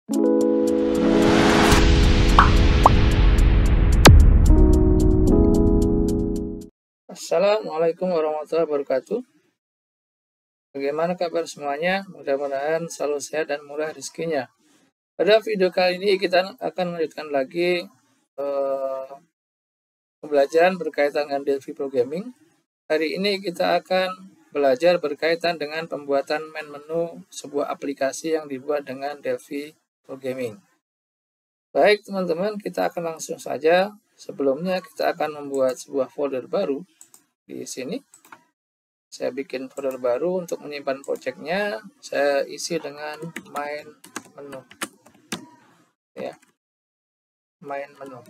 Assalamualaikum warahmatullahi wabarakatuh. Bagaimana kabar semuanya? Mudah-mudahan selalu sehat dan murah rezekinya. Pada video kali ini kita akan melanjutkan lagi pembelajaran berkaitan dengan Delphi Programming. Hari ini kita akan belajar berkaitan dengan pembuatan main menu sebuah aplikasi yang dibuat dengan Delphi Programming. Baik teman-teman, kita akan langsung saja. Sebelumnya kita akan membuat sebuah folder baru di sini. Saya bikin folder baru untuk menyimpan projectnya. Saya isi dengan main menu, ya, main menu.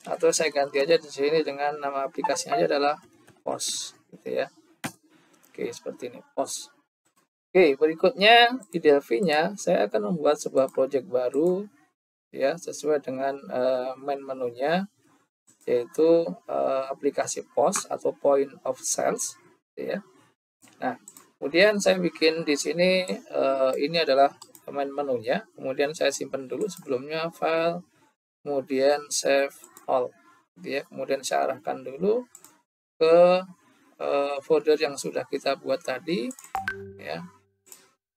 Atau saya ganti aja di sini dengan nama aplikasinya aja adalah POS, gitu ya. Oke, seperti ini, POS. Oke, berikutnya di Delphi-nya saya akan membuat sebuah project baru, ya, sesuai dengan main menunya, yaitu aplikasi POS atau Point of Sales, gitu ya. Nah, kemudian saya bikin di sini ini adalah main menunya. Kemudian saya simpan dulu sebelumnya file, kemudian save all, gitu ya. Kemudian saya arahkan dulu ke folder yang sudah kita buat tadi, ya.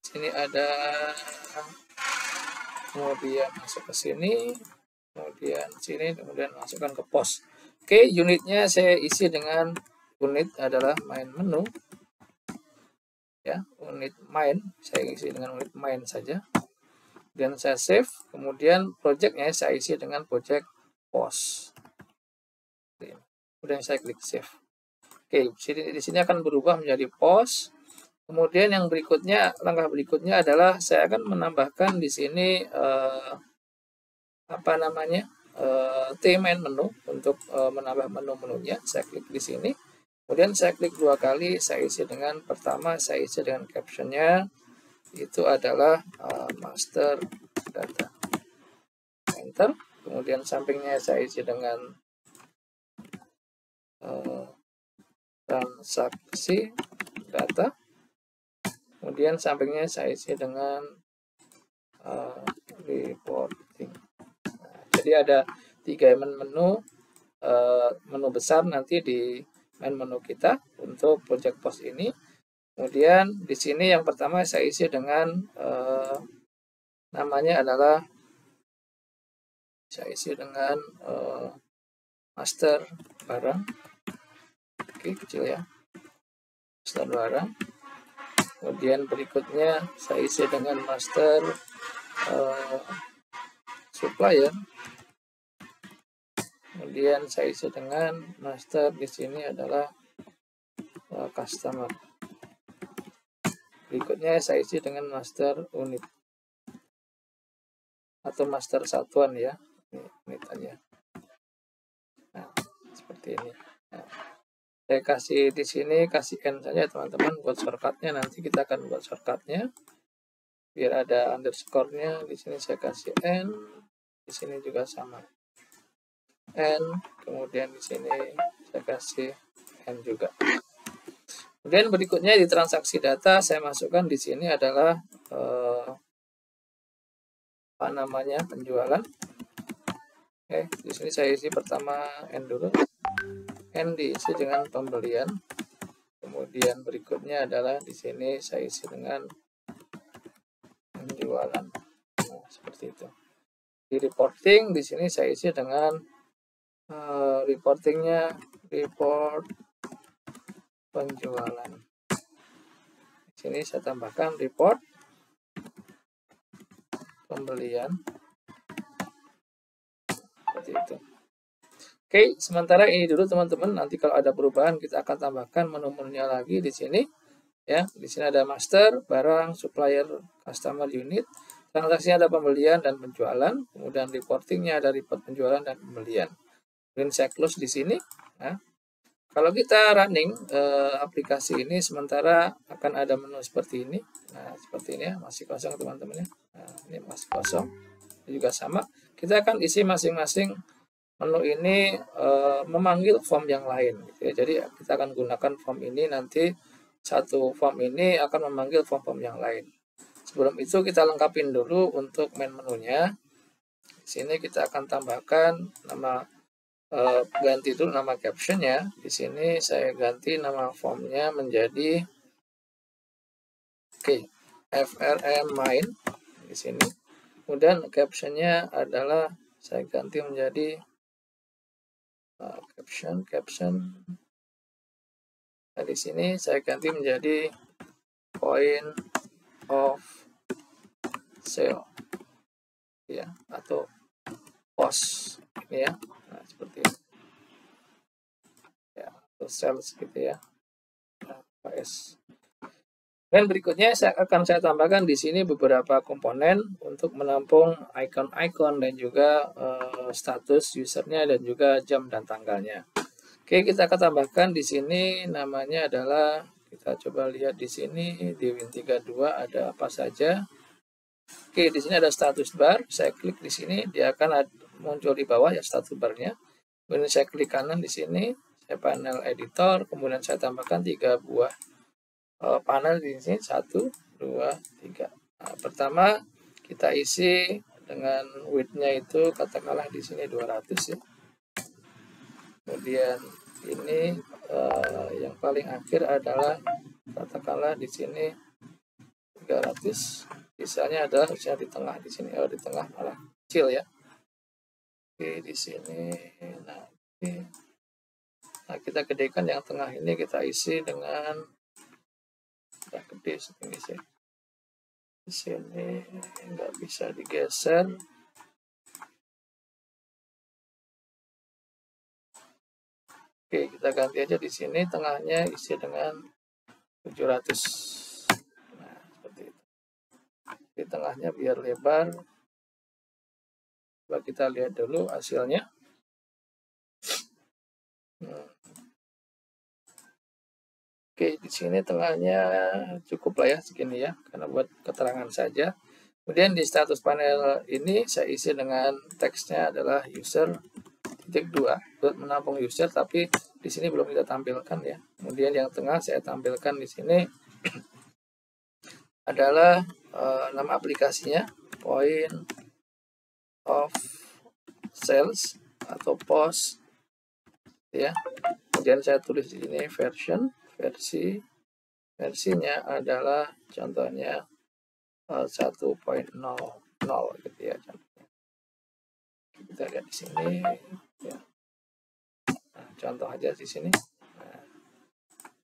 Sini ada, kemudian masuk ke sini, kemudian sini, kemudian masukkan ke POS. Oke, unitnya saya isi dengan unit adalah main menu, ya, unit main saya isi dengan unit main saja. Dan saya save, kemudian projectnya saya isi dengan project POS. Kemudian saya klik save. Oke, di sini akan berubah menjadi POS. Kemudian yang berikutnya, langkah berikutnya adalah saya akan menambahkan di sini main menu untuk menambah menu-menunya. Saya klik di sini. Kemudian saya klik 2 kali, saya isi dengan pertama, saya isi dengan captionnya itu adalah master data. Enter. Kemudian sampingnya saya isi dengan transaksi data. Kemudian sampingnya saya isi dengan reporting. Nah, jadi ada 3 menu menu besar nanti di main menu kita untuk project POS ini. Kemudian di sini yang pertama saya isi dengan namanya adalah saya isi dengan master barang. Oke, kecil ya, master barang. Kemudian berikutnya saya isi dengan master supplier. Kemudian saya isi dengan master di sini adalah customer. Berikutnya saya isi dengan master unit atau master satuan, ya, ini unit aja. Nah, seperti ini. Nah, saya kasih di sini kasih n saja teman-teman buat shortcutnya. Nanti kita akan buat shortcutnya biar ada underscore-nya. Di sini saya kasih n, di sini juga sama n, kemudian di sini saya kasih n juga. Kemudian berikutnya di transaksi data saya masukkan di sini adalah penjualan. Oke, di sini saya isi pertama n dulu. N diisi dengan pembelian. Kemudian berikutnya adalah di sini saya isi dengan penjualan. Nah, seperti itu. Di reporting di sini saya isi dengan reportingnya report penjualan. Di sini saya tambahkan report pembelian. Seperti itu. Oke, sementara ini dulu teman-teman. Nanti kalau ada perubahan kita akan tambahkan menu-menunya lagi di sini. Ya, di sini ada master, barang, supplier, customer, unit. Transaksinya ada pembelian dan penjualan. Kemudian reportingnya ada report penjualan dan pembelian. Kemudian saya close di sini. Nah, kalau kita running aplikasi ini, sementara akan ada menu seperti ini. Nah, seperti ini ya, masih kosong teman-teman ya. Nah, ini masih kosong. Ini juga sama. Kita akan isi masing-masing menu ini memanggil form yang lain, gitu ya. Jadi kita akan gunakan form ini, nanti satu form ini akan memanggil form-form yang lain. sebelum itu kita lengkapin dulu untuk main menunya. Di sini kita akan tambahkan nama ganti dulu nama captionnya. Di sini saya ganti nama formnya menjadi FRM main di sini. Kemudian captionnya adalah saya ganti menjadi caption. Nah, di sini saya ganti menjadi point of sale ya, atau post ini ya. Nah, seperti ini ya, atau sales gitu ya. Nah, PS. Dan berikutnya saya tambahkan di sini beberapa komponen untuk menampung icon-icon dan juga status usernya dan juga jam dan tanggalnya. Oke, kita akan tambahkan di sini namanya adalah, kita coba lihat di sini di Win32 ada apa saja. Oke, di sini ada status bar. Saya klik di sini, dia akan muncul di bawah ya status barnya. Kemudian saya klik kanan di sini, saya panel editor, kemudian saya tambahkan 3 buah panel di sini, 1, 2, 3. Nah, pertama kita isi dengan width-nya itu katakanlah di sini 200 ya. Kemudian ini yang paling akhir adalah katakanlah di sini 300. Sisanya adalah harusnya di tengah di sini. Oh, di tengah malah kecil ya. Oke, di sini. Nah, kita gedekan yang tengah ini, kita isi dengan gede setinggi sih. Di sini nggak bisa digeser. Oke, kita ganti aja di sini, tengahnya isi dengan 700. Nah, seperti itu. Di tengahnya biar lebar. Coba kita lihat dulu hasilnya. Oke, di sini tengahnya cukup lah ya segini ya, karena buat keterangan saja. Kemudian di status panel ini saya isi dengan teksnya adalah user -2 buat menampung user, tapi di sini belum kita tampilkan ya. Kemudian yang tengah saya tampilkan di sini adalah nama aplikasinya, point of sales atau post ya. Kemudian saya tulis di sini versinya adalah contohnya 1.00 gitu ya. Kita lihat di sini ya. Nah, contoh aja di sini. Nah,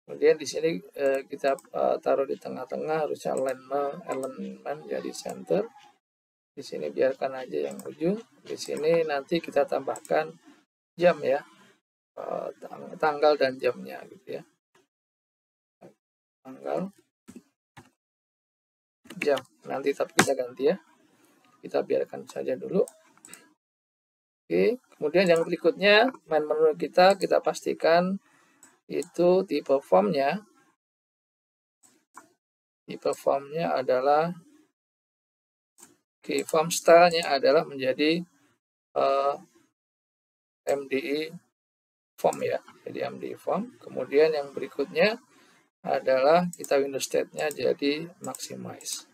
kemudian di sini kita taruh di tengah-tengah, harusnya alignment jadi center. Di sini biarkan aja yang ujung. Di sini nanti kita tambahkan jam ya, tanggal dan jamnya gitu ya. Tanggal, jam. Nanti tapi kita ganti ya. Kita biarkan saja dulu. Oke, kemudian yang berikutnya main menu kita pastikan itu tipe formnya. Tipe formnya adalah form stylenya adalah menjadi MDI form ya. Jadi MDI form. Kemudian yang berikutnya adalah kita Windows state-nya jadi maximize.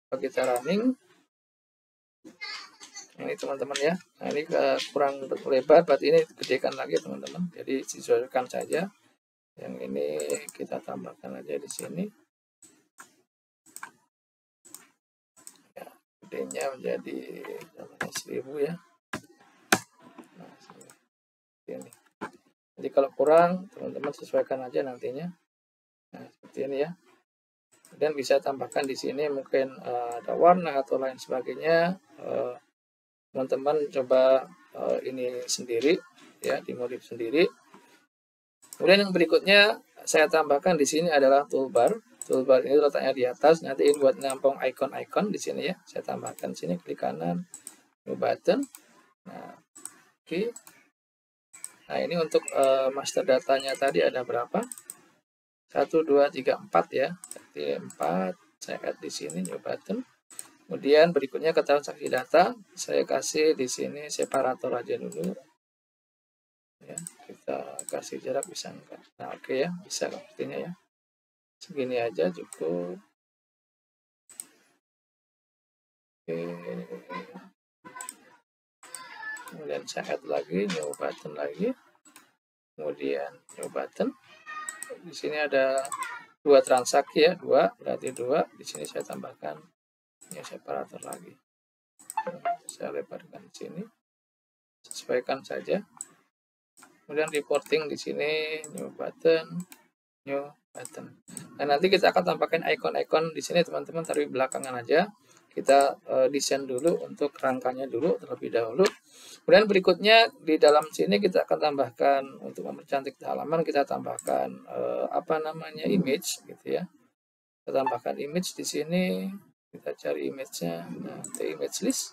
Kalau kita running, ini teman-teman ya. Nah, ini kurang lebar, berarti ini gedekan lagi teman-teman. Jadi disesuaikan saja. Yang ini kita tambahkan aja di sini. Ya, gedenya menjadi 1000 ya. Nah, ini. Jadi kalau kurang, teman-teman sesuaikan aja nantinya. Nah, seperti ini ya. Dan bisa tambahkan di sini mungkin ada warna atau lain sebagainya. Teman-teman coba ini sendiri ya, dimodif sendiri. Kemudian yang berikutnya saya tambahkan di sini adalah toolbar. Toolbar ini letaknya di atas, nanti ini buat nampung icon-icon di sini ya. Saya tambahkan di sini, klik kanan, new button. Nah, oke. Nah, ini untuk master datanya tadi ada berapa? 1, 2, 3, 4 ya. Jadi 4, saya add di sini new button. Kemudian berikutnya ke transaksi data, saya kasih di sini separator aja dulu. Ya, kita kasih jarak bisa enggak? Nah, oke ya, bisa sepertinya ya. Segini aja cukup. Oke. Kemudian saya add lagi new button lagi. Kemudian new button. Di sini ada 2 transaksi ya, 2 berarti 2. Di sini saya tambahkan new separator lagi. Saya lebarkan di sini. Sesuaikan saja. Kemudian reporting di sini new button, new button. Nah, nanti kita akan tambahkan icon-icon di sini teman-teman, tapi belakangan aja. Kita desain dulu untuk rangkanya dulu terlebih dahulu. Kemudian berikutnya di dalam sini kita akan tambahkan untuk mempercantik halaman, kita tambahkan image gitu ya. Kita tambahkan image di sini, kita cari image-nya, nah, the image list.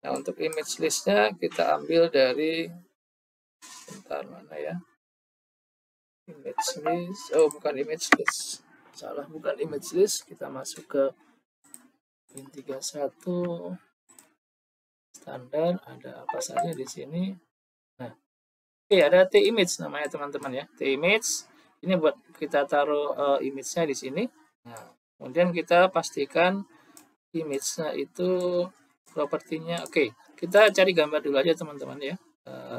Nah, untuk image list-nya kita ambil dari bentar mana ya? Image list. Oh, bukan image list. Salah, bukan image list. Kita masuk ke Win31 standar, ada apa saja di sini. Nah, oke, ada T-image namanya teman-teman ya. T-image ini buat kita taruh image-nya di sini. Nah, kemudian kita pastikan image-nya itu propertinya. Oke, kita cari gambar dulu aja teman-teman ya.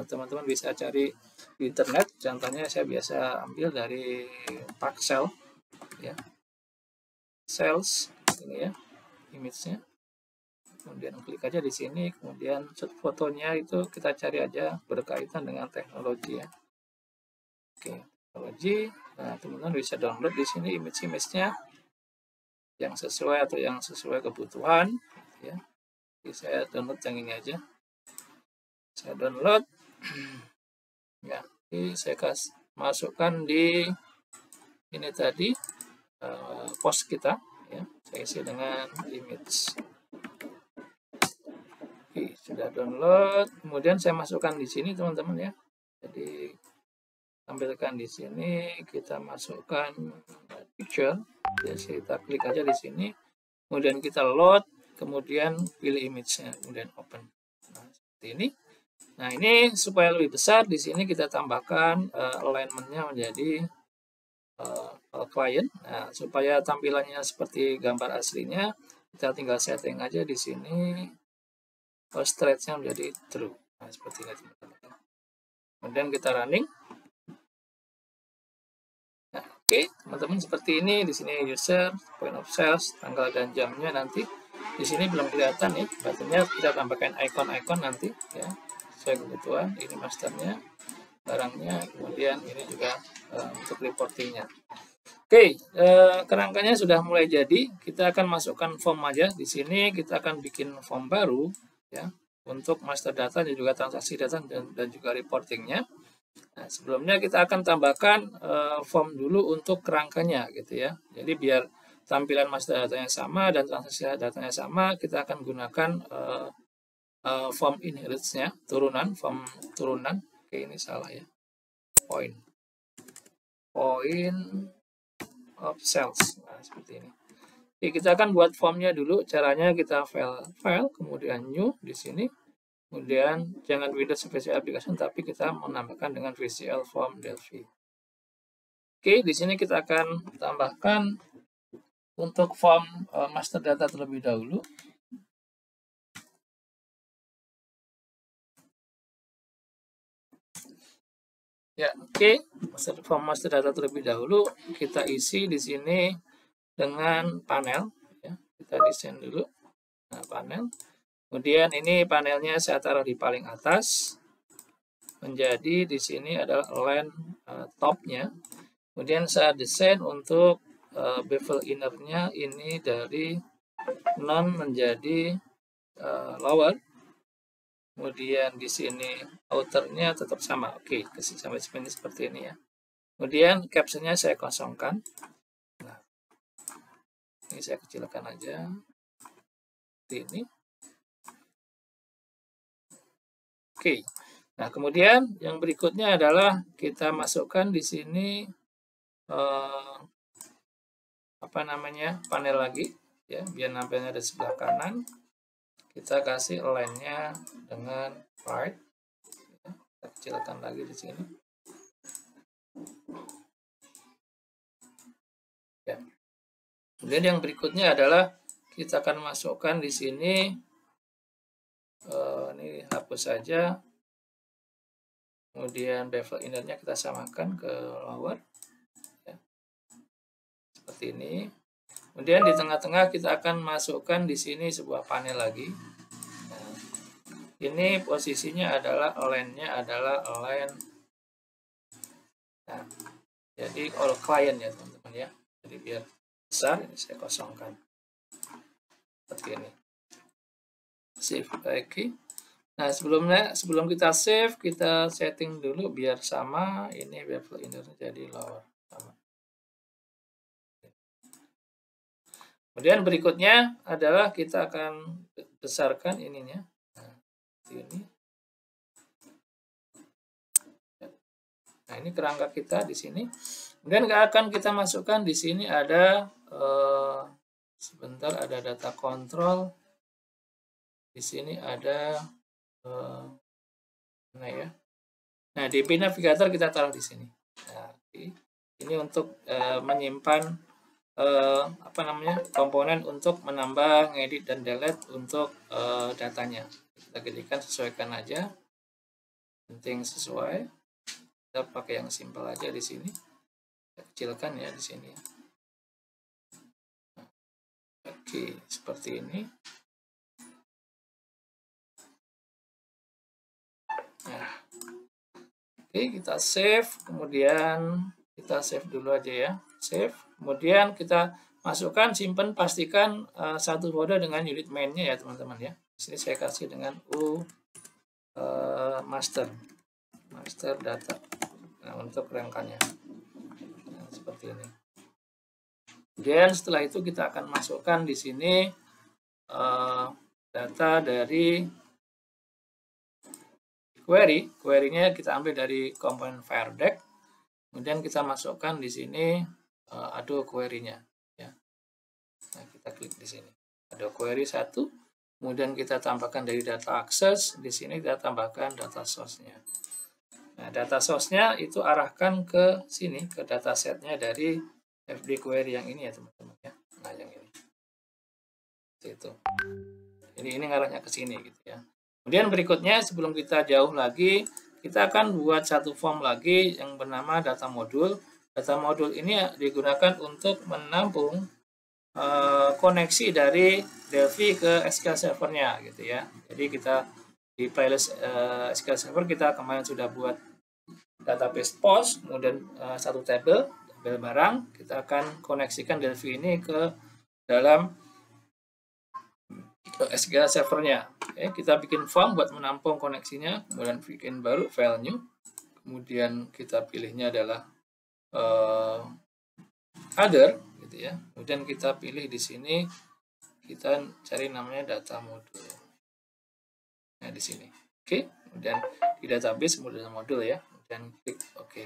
Teman-teman bisa cari di internet. Contohnya saya biasa ambil dari Paxel ya. Sales ini ya, image-nya. Kemudian klik aja di sini, kemudian fotonya itu kita cari aja berkaitan dengan teknologi ya. Oke, teknologi. Nah, teman-teman bisa download di sini image-nya yang sesuai atau yang sesuai kebutuhan ya. Jadi saya download yang ini aja. Saya download. Ya, jadi saya masukkan di ini tadi post kita ya. Saya isi dengan image. Oke, sudah download. Kemudian saya masukkan di sini teman-teman ya. Jadi tampilkan di sini, kita masukkan picture. Jadi kita klik aja di sini. Kemudian kita load, kemudian pilih image-nya, kemudian open. Nah, seperti ini. Nah, ini supaya lebih besar di sini kita tambahkan alignment-nya menjadi client. Nah, supaya tampilannya seperti gambar aslinya, kita tinggal setting aja di sini. Stretch-nya menjadi true. Nah, seperti ini teman-teman. Kemudian kita running. Nah, oke, teman-teman seperti ini. Di sini user, point of sales, tanggal dan jamnya nanti. Di sini belum kelihatan nih, buttonnya kita tambahkan icon-icon nanti ya. Sesuai kebutuhan. Ini masternya, barangnya, kemudian ini juga untuk reportingnya. Oke, kerangkanya sudah mulai jadi. Kita akan masukkan form aja. Di sini kita akan bikin form baru ya, untuk master data dan juga transaksi data dan juga reportingnya. Nah, sebelumnya kita akan tambahkan form dulu untuk kerangkanya gitu ya. Jadi biar tampilan master datanya sama dan transaksi datanya sama, kita akan gunakan form inherits-nya, form turunan. Oke, ini salah ya. Point of sales. Nah, seperti ini. Oke, kita akan buat formnya dulu. Caranya kita file, kemudian new di sini. Kemudian jangan Windows Visual Application, tapi kita menambahkan dengan Visual Form Delphi. Oke, di sini kita akan tambahkan untuk form master data terlebih dahulu. Ya, oke. Form master data terlebih dahulu kita isi di sini dengan panel. Ya, kita desain dulu. Nah, panel. Kemudian ini panelnya saya taruh di paling atas. Menjadi di sini adalah align top-nya. Kemudian saya desain untuk bevel inner-nya ini dari non menjadi lower. Kemudian di sini outer-nya tetap sama. Oke, sampai sini seperti ini ya. Kemudian caption-nya saya kosongkan. Nah, ini saya kecilkan aja. Seperti ini. Oke. Nah, kemudian yang berikutnya adalah kita masukkan di sini panel lagi ya, biar nampilnya di sebelah kanan. Kita kasih align-nya dengan right. Ya, kita kecilkan lagi di sini. Ya. Kemudian yang berikutnya adalah kita akan masukkan di sini. Ini hapus saja. Kemudian bevel innernya kita samakan ke lower, ya. Seperti ini. Kemudian di tengah-tengah kita akan masukkan di sini sebuah panel lagi. Nah, ini posisinya adalah align-nya adalah align. Nah, jadi all client ya teman-teman ya. Jadi biar besar, ini saya kosongkan seperti ini. Save lagi. Nah, sebelum kita save, kita setting dulu biar sama. Ini bevel inner jadi lower sama. Kemudian berikutnya adalah kita akan besarkan ininya. Nah, ini. Nah, ini kerangka kita di sini. Kemudian akan kita masukkan di sini ada sebentar, ada data control. Di sini ada mana ya? Nah, DB Navigator kita taruh di sini. Nah, ini untuk menyimpan komponen untuk menambah, ngedit dan delete untuk datanya. Kita ketikkan, sesuaikan aja. Penting sesuai. Kita pakai yang simpel aja di sini. Kita kecilkan ya di sini. Oke, seperti ini. Nah, oke, kita save. Kemudian kita save dulu aja ya. Save. Kemudian kita masukkan, simpan, pastikan satu folder dengan unit main-nya ya teman-teman ya. Di sini saya kasih dengan master data. Nah, untuk rangkanya. Nah, seperti ini. Kemudian setelah itu kita akan masukkan di sini data dari query-nya kita ambil dari komponen FireDeck. Kemudian kita masukkan di sini Adobe query-nya ya. Nah, kita klik di sini. Ada query 1. Kemudian kita tambahkan dari data access, di sini kita tambahkan data source-nya. Nah, data source-nya itu arahkan ke sini, ke dataset-nya dari FD query yang ini ya teman-teman ya. Nah, yang ini. Itu. Ini ngarahnya ke sini gitu ya. Kemudian berikutnya sebelum kita jauh lagi, kita akan buat satu form lagi yang bernama data modul. Data modul ini digunakan untuk menampung koneksi dari Delphi ke SQL Server-nya gitu ya. Jadi kita di playlist SQL Server kita kemarin sudah buat database post, kemudian satu tabel barang, kita akan koneksikan Delphi ini ke dalam SQL Server-nya. Kita bikin form buat menampung koneksinya, kemudian bikin baru file new, kemudian kita pilihnya adalah other gitu ya. Kemudian kita pilih di sini, kita cari namanya data modul. Nah, di sini. Oke, kemudian di database modul ya, kemudian klik oke.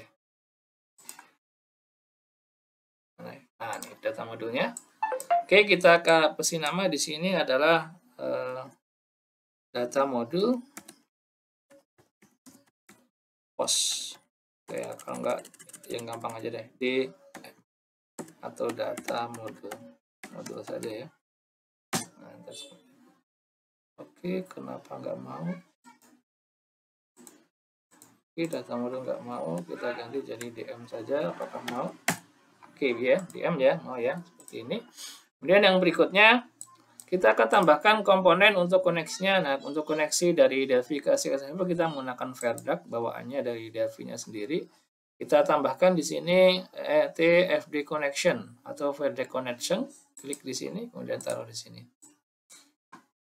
Nah, ini data modulnya. Oke, kita kasih nama di sini adalah data modul post. Oke, kalau enggak yang gampang aja deh, D atau data modul saja ya. Nah, oke, kenapa nggak mau? Oke, data modul nggak mau, kita ganti jadi DM saja. Apakah mau? Oke ya, DM ya, mau ya, seperti ini. Kemudian yang berikutnya, kita akan tambahkan komponen untuk koneksinya. Nah, untuk koneksi dari Delphi ke SQL Server kita menggunakan FireDuck, bawaannya dari Delphi-nya sendiri. Kita tambahkan di sini TFD connection atau FireDuck connection. Klik di sini, kemudian taruh di sini.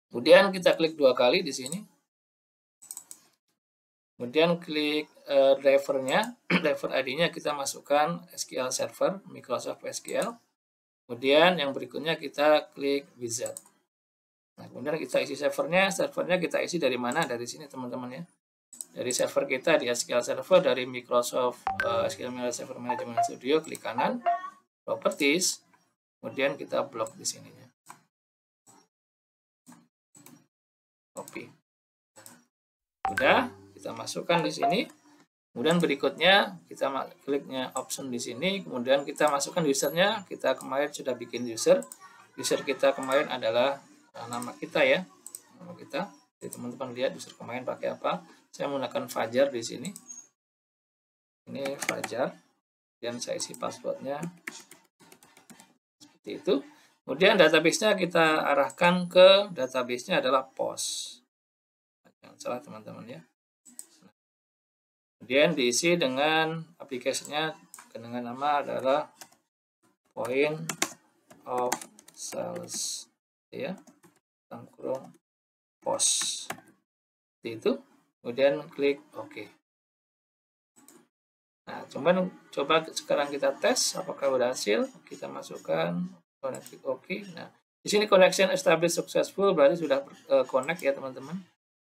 Kemudian kita klik 2 kali di sini. Kemudian klik driver-nya, driver ID-nya kita masukkan SQL Server, Microsoft SQL. Kemudian yang berikutnya kita klik wizard. Nah, kemudian kita isi servernya kita isi dari mana? Dari sini teman-teman ya. Dari server kita di SQL Server, dari Microsoft SQL Server Management Studio, klik kanan, Properties, kemudian kita blok di sininya. Copy. Udah, kita masukkan di sini. Kemudian berikutnya kita kliknya option di sini, kemudian kita masukkan usernya. Kita kemarin sudah bikin user. user kita kemarin adalah nama kita ya, nama kita. Jadi teman-teman lihat user kemarin pakai apa. Saya menggunakan Fajar di sini. Ini Fajar. Dan saya isi passwordnya seperti itu. Kemudian database-nya kita arahkan ke database-nya adalah POS. Jangan salah teman-teman ya. Kemudian diisi dengan aplikasinya dengan nama adalah point of sales ya, kurung POS. Seperti itu. Kemudian klik OK. Nah, coba sekarang kita tes apakah berhasil. Kita masukkan klik OK. Nah, di sini connection established successful, berarti sudah connect ya teman-teman.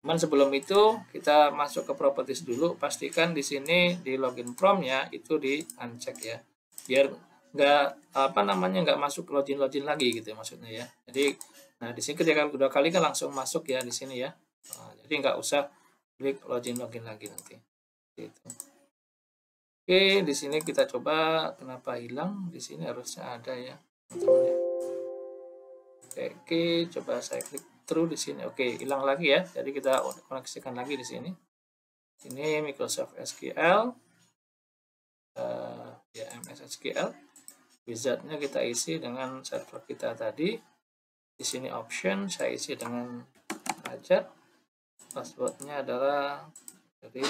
Cuman sebelum itu kita masuk ke properties dulu, pastikan di sini di login prompt-nya itu di uncheck ya. Biar nggak masuk login lagi gitu ya, maksudnya ya. Jadi nah di sini ketika kedua kali kan langsung masuk ya di sini ya. Nah, jadi nggak usah klik login lagi nanti. Gitu. Oke, di sini kita coba kenapa hilang. Di sini harusnya ada ya, teman-teman ya. Oke, coba saya klik true di sini. Oke, hilang lagi ya. Jadi kita koneksikan lagi di sini. Ini Microsoft SQL, ya MS SQL. Wizard-nya kita isi dengan server kita tadi. Di sini option saya isi dengan Fajar. Passwordnya adalah jadi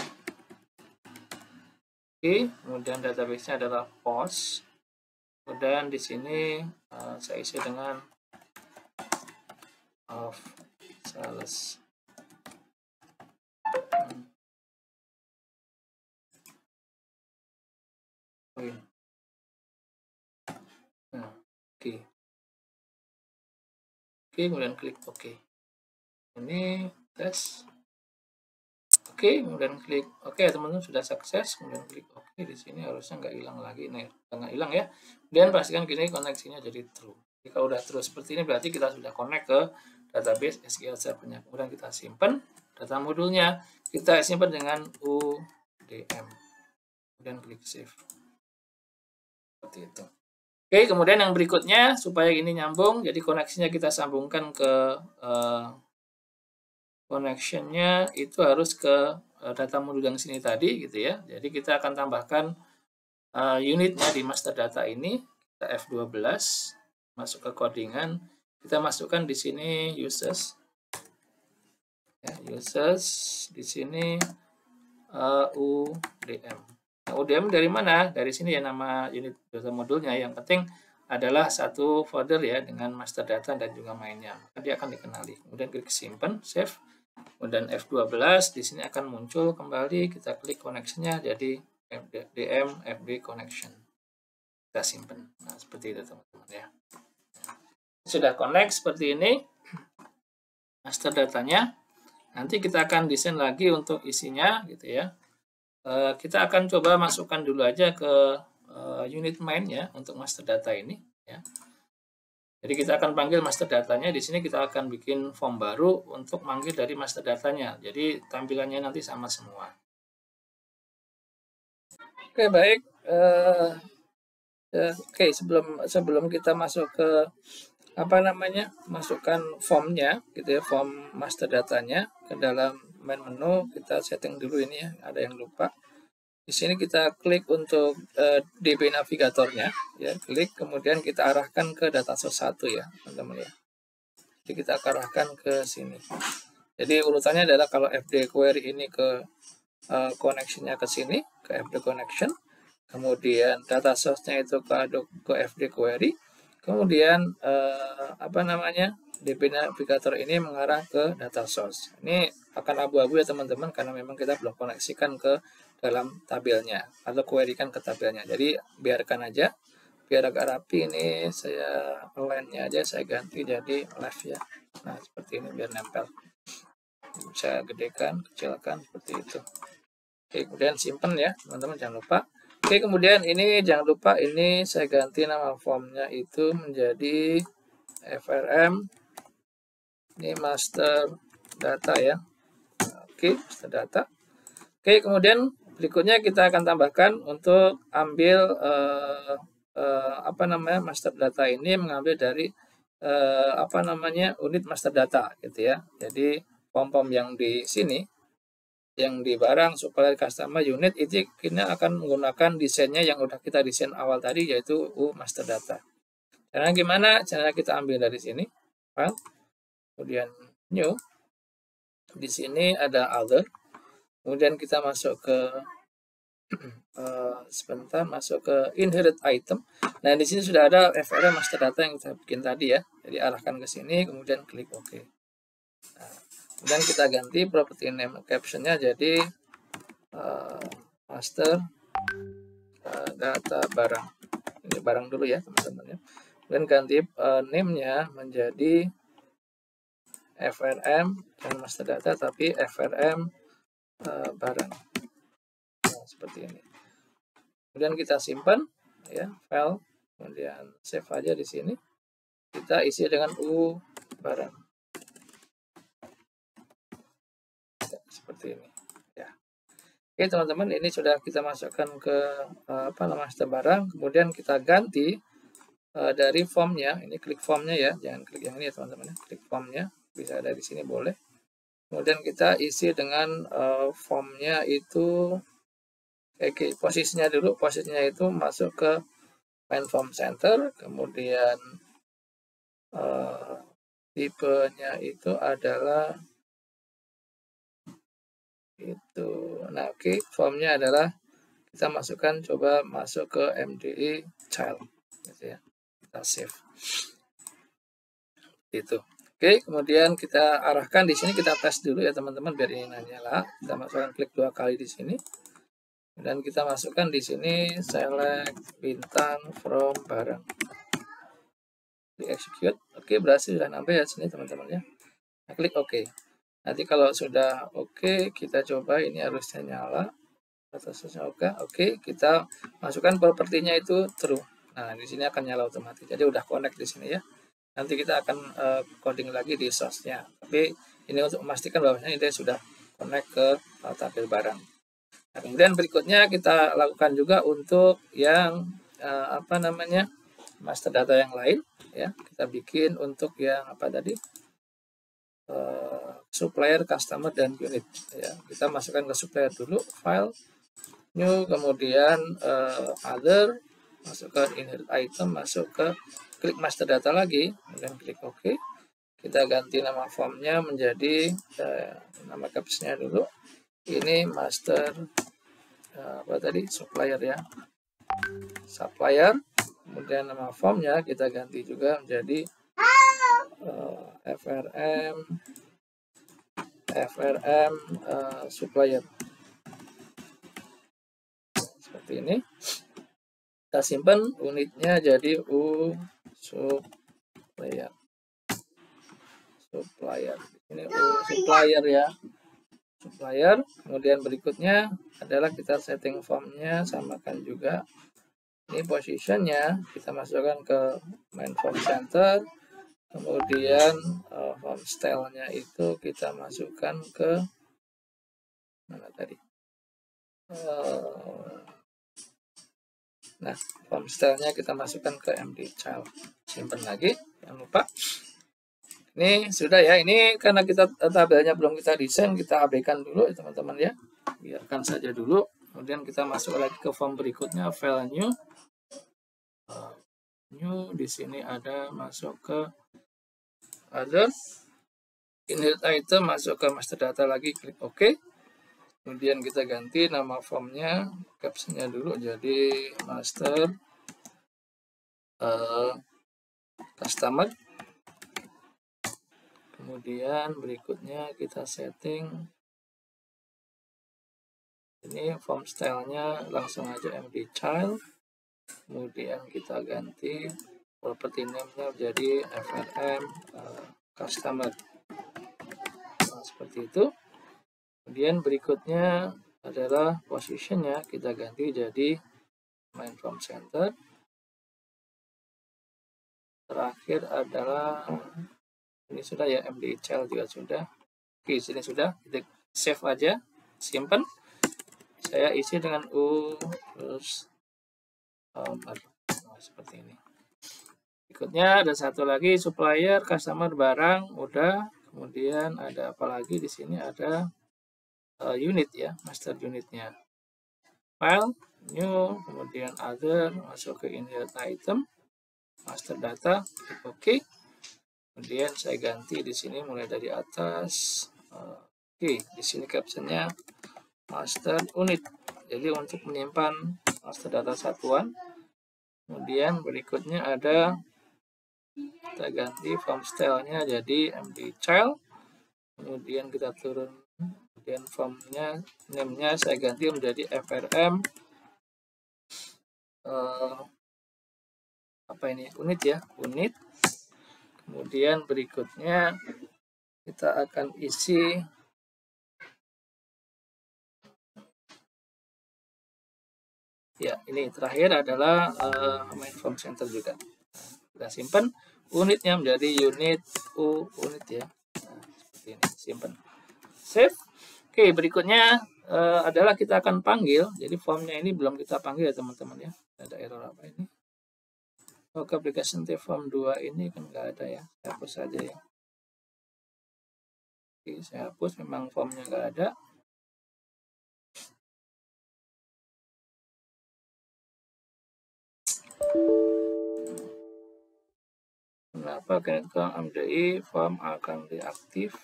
kemudian database-nya adalah POS. Kemudian di sini saya isi dengan of sales. Nah, oke, kemudian klik OK. Ini tes. Oke, kemudian klik OK, teman-teman sudah sukses. Kemudian klik OK. Di sini harusnya nggak hilang lagi, nih, nggak hilang ya. Dan pastikan gini koneksinya jadi true. Jika udah true seperti ini berarti kita sudah connect ke database SQL Server-nya. Kemudian kita simpan data modulnya. Kita simpan dengan UDM. Kemudian klik save. Seperti itu. Oke, kemudian yang berikutnya supaya ini nyambung, jadi koneksinya kita sambungkan ke connection-nya itu harus ke data modul yang sini tadi gitu ya. Jadi kita akan tambahkan unitnya di master data ini, kita F12, masuk ke codingan, kita masukkan di sini users. Ya, users di sini UDM. Nah, UDM dari mana? Dari sini ya nama unit data modulnya. Yang penting adalah satu folder ya dengan master data dan juga mainnya. Dia akan dikenali. Kemudian klik simpan, save. Kemudian F12 di sini akan muncul kembali, kita klik connection-nya jadi DM FB connection. Kita simpan. Nah, seperti itu teman-teman ya. Sudah connect seperti ini master datanya. Nanti kita akan desain lagi untuk isinya gitu ya. Kita akan coba masukkan dulu aja ke unit main ya untuk master data ini ya. Jadi kita akan panggil master datanya. Di sini kita akan bikin form baru untuk manggil dari master datanya. Jadi tampilannya nanti sama semua. Oke, baik. Oke, sebelum kita masuk ke masukkan formnya gitu ya, form master datanya ke dalam main menu, kita setting dulu ini ya. Ada yang lupa. Di sini kita klik untuk DB navigatornya, ya klik, kemudian kita arahkan ke data source 1 ya, teman-teman ya. Jadi kita arahkan ke sini. Jadi urutannya adalah kalau FD query ini ke connection-nya ke sini, ke FD connection, kemudian data source-nya itu ke FD query, kemudian DB navigator ini mengarah ke data source. Ini akan abu-abu ya teman-teman karena memang kita belum koneksikan ke dalam tabelnya atau query-kan ke tabelnya. Jadi biarkan aja, biar agak rapi. Ini saya line-nya aja saya ganti jadi left ya. Nah seperti ini biar nempel. Saya gedekan, kecilkan seperti itu. Oke, kemudian simpan ya teman-teman, jangan lupa. Oke, kemudian ini jangan lupa ini saya ganti nama formnya itu menjadi FRM. Ini master data ya. Oke, master data. Oke, kemudian berikutnya kita akan tambahkan untuk ambil master data ini mengambil dari apa namanya, unit master data gitu ya. Jadi form-form yang di sini, yang di barang supplier customer unit itu kita akan menggunakan desainnya yang udah kita desain awal tadi, yaitu master data. Caranya gimana? Caranya kita ambil dari sini file, kemudian new, di sini ada other, kemudian kita masuk ke sebentar, masuk ke inherit item. Nah, di sini sudah ada FRM master data yang kita bikin tadi ya. Jadi arahkan ke sini, kemudian klik OK. Nah, kemudian kita ganti property name captionnya jadi master data barang. Ini barang dulu ya teman-teman ya. Kemudian ganti name-nya menjadi FRM dan master data, tapi FRM barang. Nah, seperti ini. Kemudian kita simpan ya file, kemudian save aja di sini. Kita isi dengan barang. Ya, seperti ini ya. Oke teman-teman, ini sudah kita masukkan ke master barang, kemudian kita ganti dari formnya. Ini klik formnya ya, jangan klik yang ini ya teman-teman, klik formnya, bisa dari sini boleh. Kemudian kita isi dengan formnya itu posisinya dulu, posisinya itu masuk ke main form center, kemudian tipenya itu adalah itu. Nah, oke, formnya adalah kita masukkan, coba masuk ke MDI child gitu ya. Kita save. Itu. Oke, kemudian kita arahkan di sini, kita tes dulu ya teman-teman biar ini nyala. Kita masukkan, klik 2 kali di sini. Dan kita masukkan di sini select bintang from barang. Di execute. Oke, berhasil sudah nambah ya sini teman-teman ya. Nah, klik OK. Nanti kalau sudah OK, kita coba ini harusnya nyala. Atasnya oke, kita masukkan propertinya itu true. Nah, di sini akan nyala otomatis. Jadi udah connect di sini ya. Nanti kita akan coding lagi di source-nya. Tapi ini untuk memastikan bahwasanya ini sudah connect ke tabel barang. Nah, kemudian berikutnya kita lakukan juga untuk yang master data yang lain ya. Kita bikin untuk yang apa tadi? Supplier, customer, dan unit ya. Kita masukkan ke supplier dulu, file, new, kemudian other, masuk ke inherit item, masuk ke klik master data lagi, kemudian klik OK. Kita ganti nama formnya menjadi nama captionnya dulu. Ini master supplier ya, supplier. Kemudian nama formnya kita ganti juga menjadi FRM supplier. Seperti ini. Kita simpan, unitnya jadi supplier. Ini supplier ya. Supplier. Kemudian berikutnya adalah kita setting formnya, samakan juga. Ini positionnya kita masukkan ke main form center. Kemudian form style-nya itu kita masukkan ke mana tadi? Nah, form style-nya kita masukkan ke MD child. Simpan lagi, jangan lupa. Ini sudah ya, ini karena kita tabelnya belum kita desain, kita abaikan dulu ya teman-teman ya. Biarkan saja dulu. Kemudian kita masuk lagi ke form berikutnya, file new. New di sini ada, masuk ke other, inherit item, masuk ke master data lagi, klik OK. Kemudian kita ganti nama formnya, captionnya dulu jadi master customer. Kemudian berikutnya kita setting ini form style-nya langsung aja MD child. Kemudian kita ganti property name-nya menjadi FRM customer. Nah, seperti itu. Kemudian berikutnya adalah position-nya kita ganti jadi main form center. Terakhir adalah ini sudah ya, MD child juga sudah. Oke, sini sudah, kita save aja, simpan. Saya isi dengan terus seperti ini. Berikutnya ada satu lagi supplier, customer, barang, udah. Kemudian ada apa lagi di sini, ada unit ya, master unitnya. File, new, kemudian other, masuk ke inherit item, master data, klik OK. Kemudian saya ganti di sini mulai dari atas. Oke, di sini captionnya master unit. Jadi untuk menyimpan master data satuan. Kemudian berikutnya ada, kita ganti form style-nya jadi md child. Kemudian kita turun, kemudian formnya, name-nya saya ganti menjadi frm apa ini, unit ya, unit. Kemudian berikutnya kita akan isi ya, ini terakhir adalah main form center juga. Kita simpan unitnya menjadi unit unit ya. Nah, seperti ini, simpan, save. Oke, berikutnya adalah kita akan panggil. Jadi formnya ini belum kita panggil ya teman-teman ya. Ada error apa ini? Oh, application form 2 ini kan nggak ada ya. Saya hapus saja ya. Oke, saya hapus, memang formnya nggak ada. Kenapa karena MDI form akan reaktif?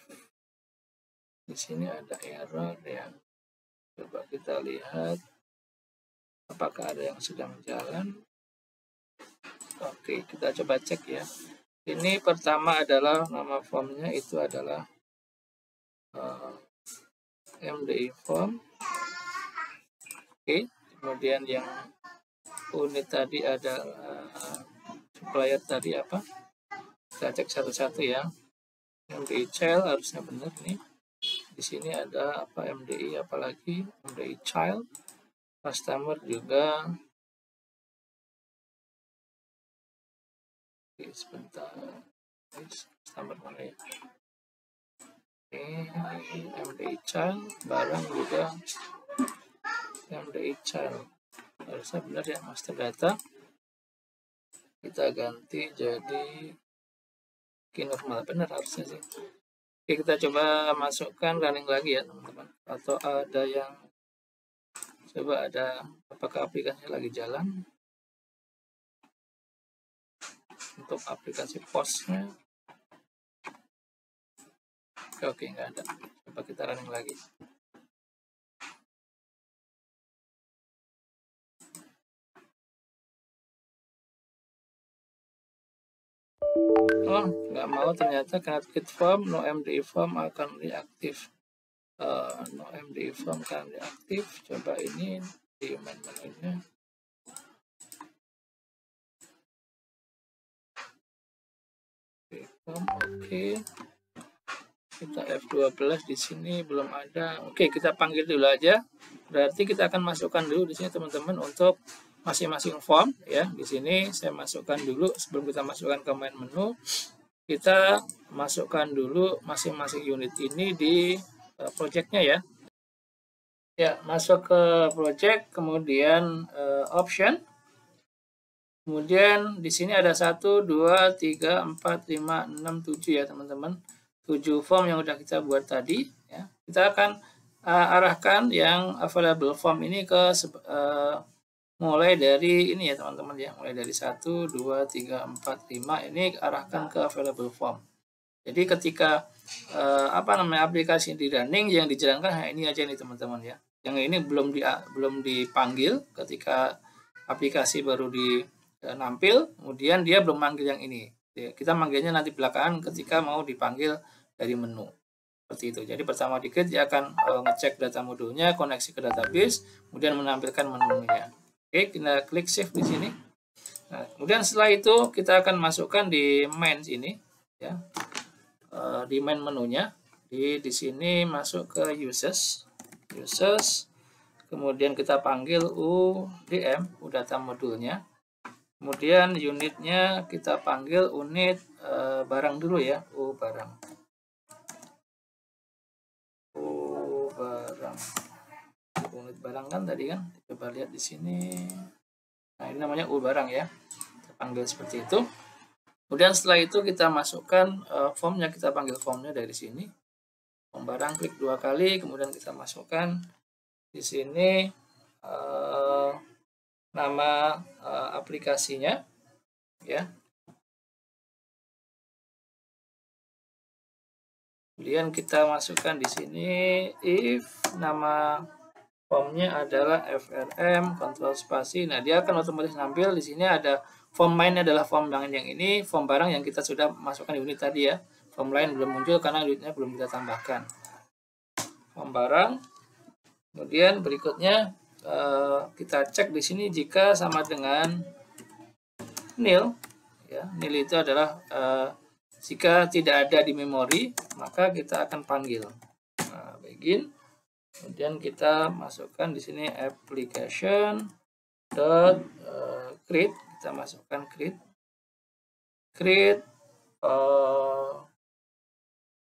Di sini ada error ya. Coba kita lihat apakah ada yang sedang jalan. Oke, kita coba cek ya. Ini pertama adalah nama formnya itu adalah MDI form. Oke, kemudian yang unit tadi ada supplier tadi apa? Kita cek satu-satu ya. MDI child harusnya benar nih. Di sini ada apa, MDI apalagi, MDI child, customer juga. Oke, sebentar, customer mana ya? Oke, MDI child, barang juga MDI child, harusnya benar ya, master data. Kita ganti jadi normal, benar harusnya sih. Oke, kita coba masukkan running lagi ya teman-teman. Atau ada yang, coba ada, apakah aplikasinya lagi jalan? Untuk aplikasi POS-nya. Oke, nggak ada. Coba kita running lagi. Oh, nggak mau ternyata, cannot create form, no MDI form akan reaktif. No MDI form akan reaktif. Coba ini di main menunya. Oke. Kita F12 di sini belum ada. Oke, kita panggil dulu aja. Berarti kita akan masukkan dulu di sini teman-teman untuk masing-masing form ya. Di sini saya masukkan dulu sebelum kita masukkan ke main menu. Kita masukkan dulu masing-masing unit ini di projectnya ya. Ya, masuk ke project, kemudian option. Kemudian di sini ada 1, 2, 3, 4, 5, 6, 7 ya teman-teman. 7 form yang udah kita buat tadi ya. Kita akan arahkan yang available form ini ke mulai dari ini ya teman-teman ya, mulai dari 1, 2, 3, 4, 5 ini arahkan ke available form. Jadi ketika aplikasi di running, yang dijalankan ini aja nih teman-teman ya. Yang ini belum dipanggil ketika aplikasi baru nampil, kemudian dia belum manggil yang ini. Kita manggilnya nanti belakangan ketika mau dipanggil dari menu. Seperti itu. Jadi pertama dikit dia akan ngecek data modulnya, koneksi ke database, kemudian menampilkan menunya. Oke, kita klik save di sini. Nah, kemudian setelah itu kita akan masukkan di main sini ya. Di main menunya. Di sini masuk ke users. Kemudian kita panggil UDM, data modulnya. Kemudian unitnya kita panggil unit barang dulu ya, barang. Barang. Unit barang kan tadi kan, coba lihat di sini. Nah, ini namanya barang ya. Kita panggil seperti itu. Kemudian setelah itu kita masukkan formnya, kita panggil formnya dari sini. Form barang, klik 2 kali, kemudian kita masukkan di sini nama aplikasinya, ya. Kemudian kita masukkan di sini if nama formnya adalah FRM, kontrol spasi. Nah, dia akan otomatis nampil di sini ada form main adalah form yang ini, form barang yang kita sudah masukkan di unit tadi ya. Form lain belum muncul karena unitnya belum kita tambahkan. Form barang. Kemudian berikutnya kita cek di sini jika sama dengan nil. Ya, nil itu adalah jika tidak ada di memori, maka kita akan panggil. Nah, begin. Kemudian kita masukkan di sini application create, kita masukkan create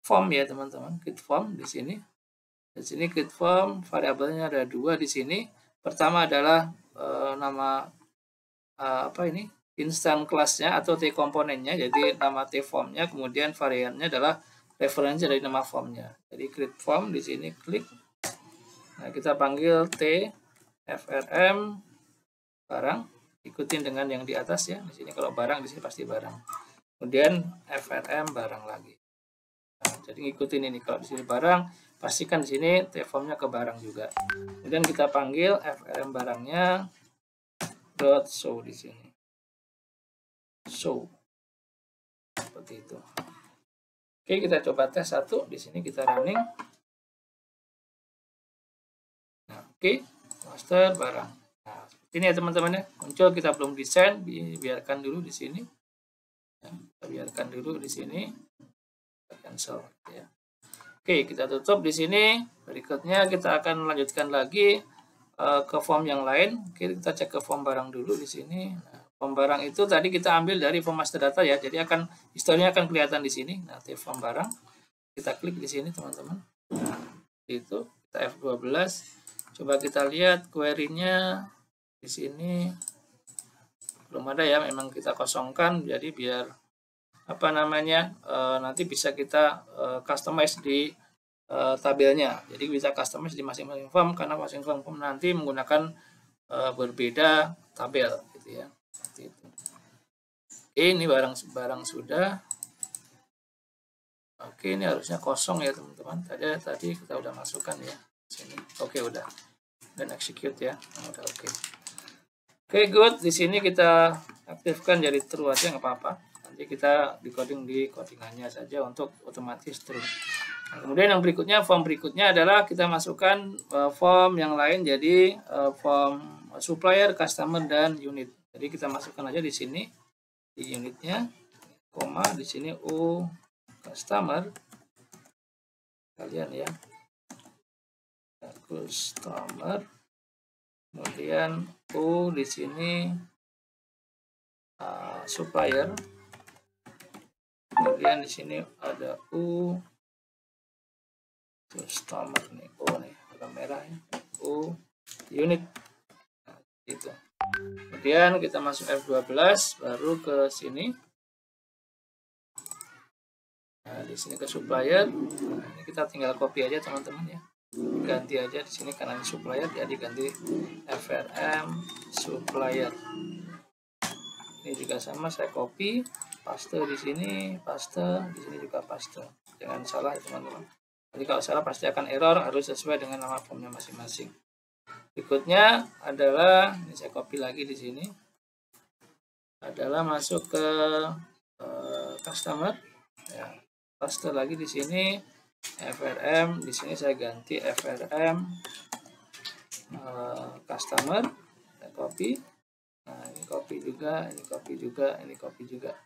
form ya teman-teman, create form di sini. Di sini create form variabelnya ada 2 di sini. Pertama adalah nama instant class-nya atau T komponennya, jadi nama T formnya, kemudian variannya adalah referensi dari nama formnya. Jadi create form di sini klik. Nah, kita panggil T FRM barang, ikutin dengan yang di atas ya. Di sini kalau barang, di sini pasti barang. Kemudian FRM barang lagi. Nah, jadi ngikutin ini. Kalau di sini barang, pastikan di sini T formnya ke barang juga. Kemudian kita panggil FRM barangnya dot show di sini. Show. Seperti itu. Oke, kita coba tes 1. Di sini kita running. Oke, master barang. Nah, seperti ini ya teman-teman ya. Muncul, kita belum desain, biarkan dulu di sini. Ya, kita biarkan dulu di sini. Kita cancel ya. Oke, kita tutup di sini. Berikutnya kita akan lanjutkan lagi ke form yang lain. Oke, kita cek ke form barang dulu di sini. Nah, form barang itu tadi kita ambil dari form master data ya. Jadi historinya akan kelihatan di sini. Nah, form barang. Kita klik di sini teman-teman. Nah, itu kita F12. Coba kita lihat query-nya di sini belum ada ya, memang kita kosongkan, jadi biar nanti bisa kita customize di tabelnya. Jadi bisa customize di masing-masing form karena masing-masing form nanti menggunakan berbeda tabel gitu ya. Seperti itu. Ini barang sudah. Oke, ini harusnya kosong ya teman-teman. Tadi kita udah masukkan ya. Sini. Oke, udah. Dan execute ya. Udah oke. Oke, good. Di sini kita aktifkan jadi true aja, nggak apa-apa. Nanti kita decoding di codingannya saja untuk otomatis true. Nah, kemudian yang berikutnya, form berikutnya adalah kita masukkan form yang lain, jadi form supplier, customer, dan unit. Jadi kita masukkan aja di sini di unitnya, koma di sini U customer kalian ya. Customer, kemudian U di sini supplier, kemudian di sini ada U customer nih, U nih warna merah ya, U unit. Nah, itu. Kemudian kita masuk F12, baru ke sini. Nah, di sini ke supplier. Nah, ini kita tinggal copy aja teman-teman ya. Ganti aja di sini karena ini supplier, jadi ganti FRM supplier. Ini juga sama, saya copy, paste di sini juga paste. Jangan salah ya teman-teman. Jadi kalau salah pasti akan error, harus sesuai dengan nama formnya masing-masing. Berikutnya adalah ini saya copy lagi di sini. Adalah masuk ke customer. Ya, paste lagi di sini. FRM di sini saya ganti FRM customer, saya copy. Nah, ini copy juga, ini copy juga, ini copy juga.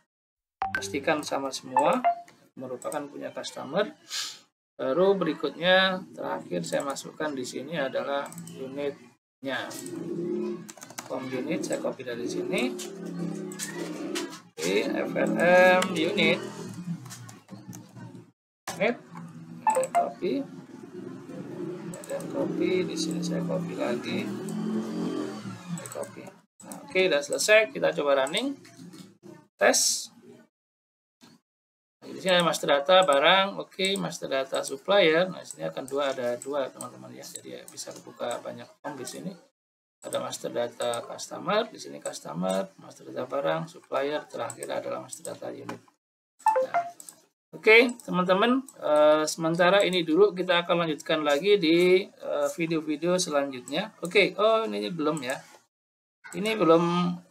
Pastikan sama semua, merupakan punya customer. Baru berikutnya terakhir saya masukkan di sini adalah unitnya. Form unit saya copy dari sini. Oke, FRM unit. Copy, dan copy di sini saya copy lagi, copy. Nah, oke, udah selesai. Kita coba running tes. Di sini ada master data barang, oke, master data supplier. Nah, di sini akan ada dua teman-teman ya. Jadi bisa buka banyak form di sini. Ada master data customer, di sini customer, master data barang, supplier, terakhir adalah master data unit. Nah, oke, teman-teman, sementara ini dulu, kita akan lanjutkan lagi di video-video selanjutnya. Oke, oh ini belum ya. Ini belum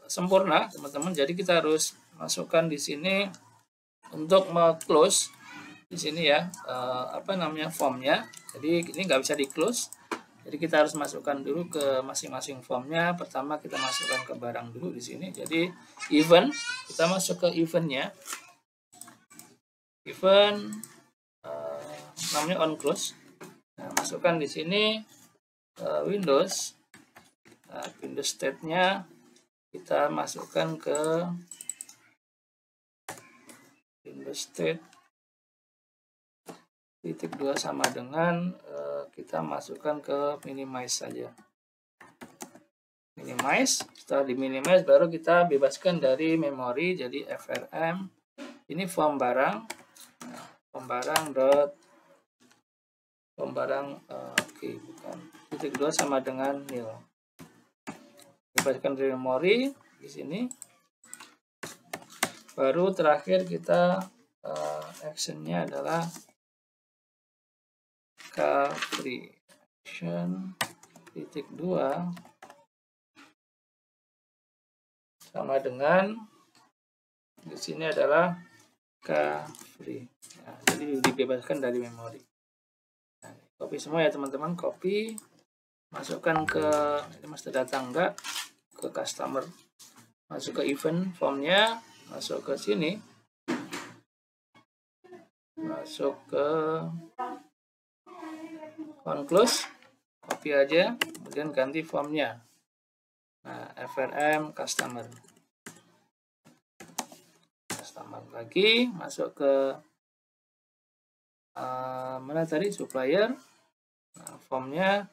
sempurna, teman-teman. Jadi kita harus masukkan di sini untuk close di sini ya, formnya. Jadi ini nggak bisa di close. Jadi kita harus masukkan dulu ke masing-masing formnya. Pertama kita masukkan ke barang dulu di sini. Jadi event, kita masuk ke eventnya. Event namanya on close. Nah, masukkan di sini Windows. Nah, Windows state-nya kita masukkan ke Windows state titik 2 sama dengan kita masukkan ke minimize saja. Minimize, setelah di minimize baru kita bebaskan dari memori. Jadi frm ini form barang. Nah, form barang bukan titik 2 sama dengan nil. Bebaskan dari memori di sini. Baru terakhir kita actionnya adalah free action titik 2 sama dengan di sini adalah free. Nah, jadi dibebaskan dari memori. Nah, copy semua ya teman-teman, copy, masukkan ke ini master data enggak, ke customer, masuk ke event formnya, masuk ke sini, masuk ke on close, copy aja, kemudian ganti formnya. Nah, frm customer lagi, masuk ke mana tadi, supplier. Nah, formnya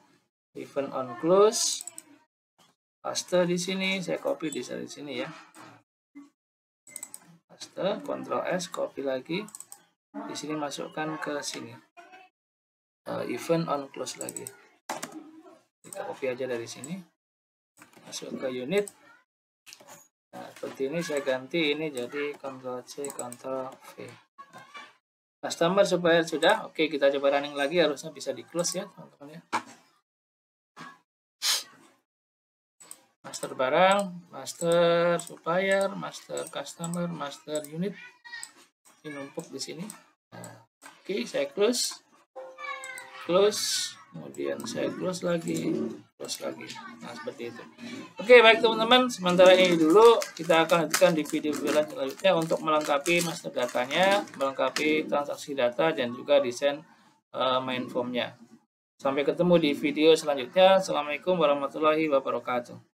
event on close, paste di sini, saya copy di sini ya. Paste, Ctrl S, copy lagi. Di sini masukkan ke sini. Event on close lagi. Kita copy aja dari sini. Masuk ke unit. Nah, seperti ini saya ganti ini jadi Ctrl C, Ctrl V. Nah, customer supplier sudah. Oke, kita coba running lagi, harusnya bisa di close ya teman-teman ya. Master barang, master supplier, master customer, master unit. Ini numpuk di sini. Nah, oke, saya close, kemudian saya close lagi. Nah, seperti itu. Oke, baik teman-teman, sementara ini dulu, kita akan lanjutkan di video selanjutnya untuk melengkapi master datanya, melengkapi transaksi data, dan juga desain main formnya. Sampai ketemu di video selanjutnya. Assalamualaikum warahmatullahi wabarakatuh.